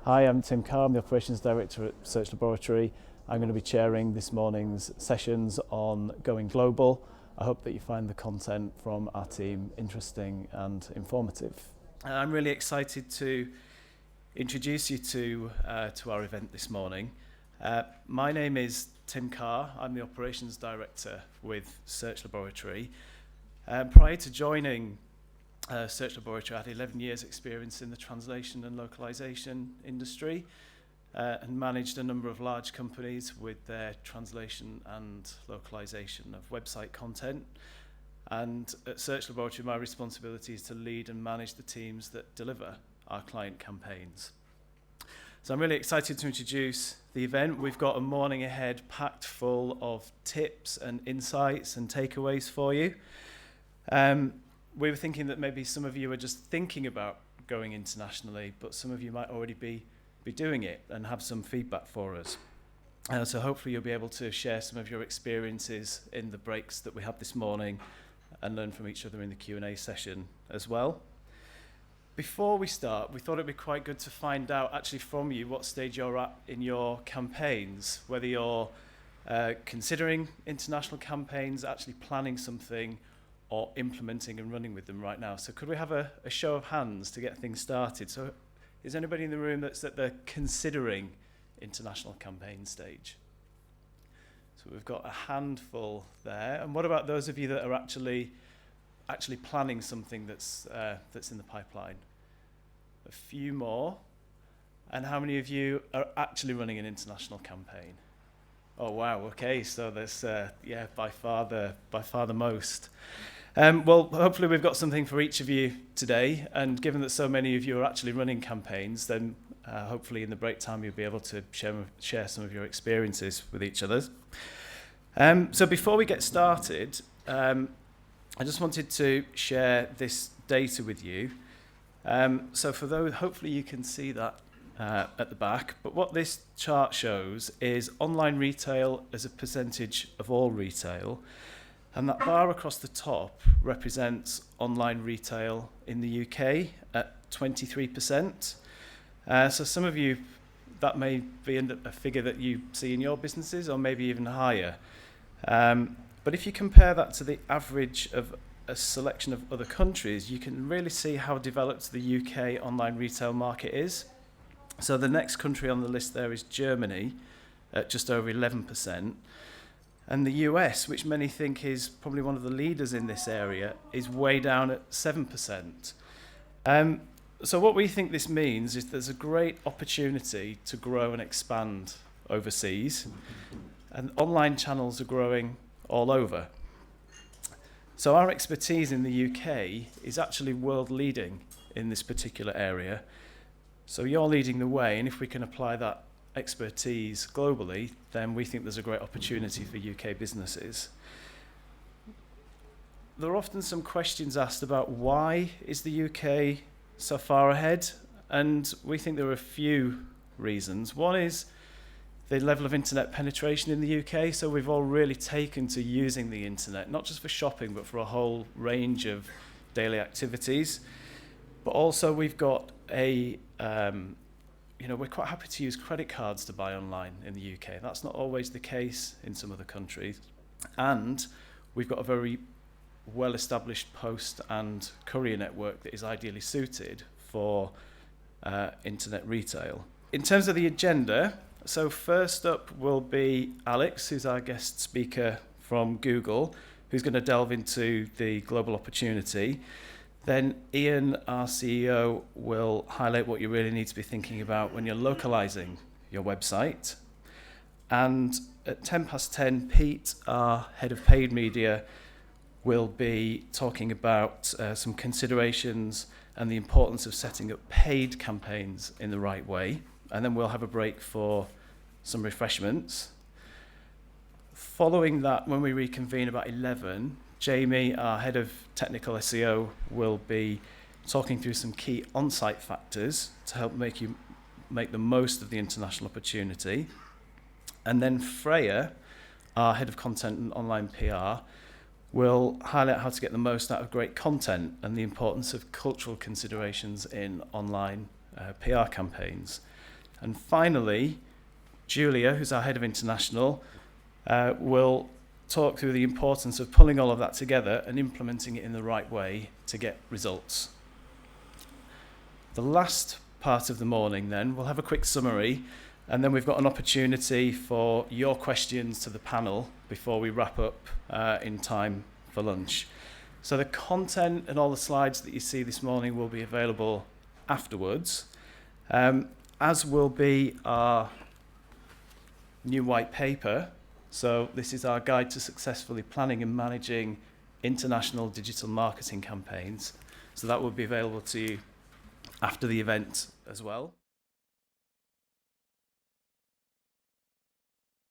Hi, I'm Tim Carr, I'm the Operations Director at Search Laboratory. I'm going to be chairing this morning's sessions on going global. I hope that you find the content from our team interesting and informative. I'm really excited to introduce you to our event this morning. My name is Tim Carr. I'm the Operations Director with Search Laboratory. Prior to joining Search Laboratory, I had 11 years experience in the translation and localization industry and managed a number of large companies with their translation and localization of website content. And at Search Laboratory, my responsibility is to lead and manage the teams that deliver our client campaigns. So I'm really excited to introduce the event. We've got a morning ahead packed full of tips and insights and takeaways for you. We were thinking that maybe some of you are just thinking about going internationally, but some of you might already be doing it and have some feedback for us. So hopefully you'll be able to share some of your experiences in the breaks that we have this morning and learn from each other in the Q&A session as well. Before we start, we thought it'd be quite good to find out actually from you what stage you're at in your campaigns, whether you're considering international campaigns, actually planning something, or implementing and running with them right now. So could we have a show of hands to get things started? So is anybody in the room that's at the considering international campaign stage? So we've got a handful there. And what about those of you that are actually planning something that's in the pipeline? A few more. And how many of you are actually running an international campaign? Oh wow, okay, so there's by far the most. Well, hopefully we've got something for each of you today, and given that so many of you are actually running campaigns, then hopefully in the break time you'll be able to share some of your experiences with each other. So before we get started, I just wanted to share this data with you. So for those, hopefully you can see that at the back, but what this chart shows is online retail as a percentage of all retail. And that bar across the top represents online retail in the UK at 23%. So some of you, that may be a figure that you see in your businesses, or maybe even higher. But if you compare that to the average of a selection of other countries, you can really see how developed the UK online retail market is. So the next country on the list there is Germany at just over 11%. And the US, which many think is probably one of the leaders in this area, is way down at 7%. So what we think this means is there's a great opportunity to grow and expand overseas, and online channels are growing all over. So our expertise in the UK is actually world leading in this particular area. So you're leading the way, and if we can apply that expertise globally, then we think there's a great opportunity for UK businesses. There are often some questions asked about why is the UK so far ahead, and we think there are a few reasons. One is the level of internet penetration in the UK, so we've all really taken to using the internet, not just for shopping, but for a whole range of daily activities. But also we've got we're quite happy to use credit cards to buy online in the UK. That's not always the case in some other countries. And we've got a very well-established post and courier network that is ideally suited for internet retail. In terms of the agenda, so first up will be Alex, who's our guest speaker from Google, who's going to delve into the global opportunity. Then Ian, our CEO, will highlight what you really need to be thinking about when you're localizing your website. And at 10:10, Pete, our head of paid media, will be talking about some considerations and the importance of setting up paid campaigns in the right way. And then we'll have a break for some refreshments. Following that, when we reconvene about 11, Jamie, our head of technical SEO, will be talking through some key on-site factors to help make the most of the international opportunity. And then Freya, our head of content and online PR, will highlight how to get the most out of great content and the importance of cultural considerations in online PR campaigns. And finally, Julia, who's our head of international, will talk through the importance of pulling all of that together and implementing it in the right way to get results. The last part of the morning then, we'll have a quick summary, and then we've got an opportunity for your questions to the panel before we wrap up in time for lunch. So the content and all the slides that you see this morning will be available afterwards, as will be our new white paper. So this is our guide to successfully planning and managing international digital marketing campaigns. So that will be available to you after the event as well.